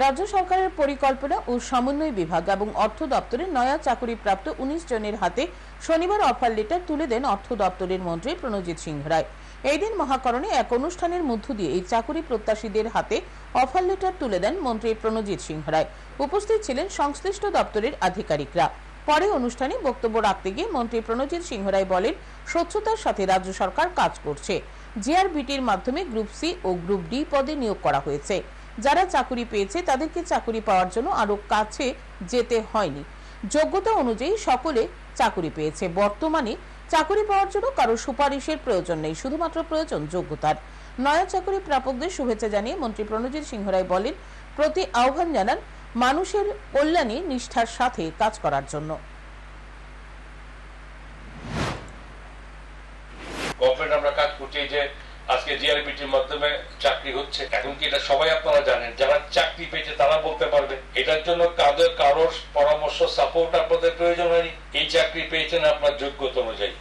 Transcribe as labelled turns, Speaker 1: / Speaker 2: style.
Speaker 1: রাজ্য সরকারের পরিকল্পনা ও সমন্বয় বিভাগ এবং অর্থ দপ্তরের নয়া চাকরিপ্রাপ্ত 19 জনের হাতে শনিবার অফার লেটার তুলে দেন অর্থ দপ্তরের মন্ত্রী প্রণজিৎ সিংহ রায়। এই দিন মহাকরণে এক অনুষ্ঠানের মধ্য দিয়ে এই চাকরি প্রত্যাশীদের হাতে অফার লেটার তুলে দেন মন্ত্রী প্রণজিৎ সিংহ রায়। উপস্থিত ছিলেন সংশ্লিষ্ট দপ্তরের আধিকারিকরা। পরে অনুষ্ঠানে বক্তব্য রাখতে গিয়ে মন্ত্রী প্রণজিৎ সিংহ রায় বলেন, স্বচ্ছতার সাথে রাজ্য সরকার কাজ করছে। জিআরবিটির মাধ্যমে গ্রুপ সি ও গ্রুপ ডি পদে নিয়োগ করা হয়েছে। যারা চাকরি পেয়েছে তাদেরকে চাকরি পাওয়ার জন্য আরো কাছে যেতে হয়নি। যোগ্যতা অনুযায়ী সকলে চাকরি পেয়েছে। বর্তমানে চাকরি পাওয়ার জন্য কারো সুপারিশের প্রয়োজন নেই, শুধুমাত্র প্রয়োজন যোগ্যতার। নয়া চাকরি প্রাপকদের শুভেচ্ছা জানিয়ে মন্ত্রী প্রণজিৎ সিংহ রায় বলেন, প্রতি আহ্বান জানান মানুষের কল্যাণে নিষ্ঠার সাথে কাজ করার জন্য।
Speaker 2: গভর্নমেন্ট আমরা কাজ করছি যে আজকে জিআরবিটির মাধ্যমে চাকরি হচ্ছে। এখন কি এটা সবাই আপনারা জানেন, যারা চাকরি পেয়েছে তারা বলতে পারবে। এটার জন্য কারোর পরামর্শ সাপোর্ট আপনাদের প্রয়োজন হয়নি। এই চাকরি পেয়েছেন আপনার যোগ্যতা অনুযায়ী।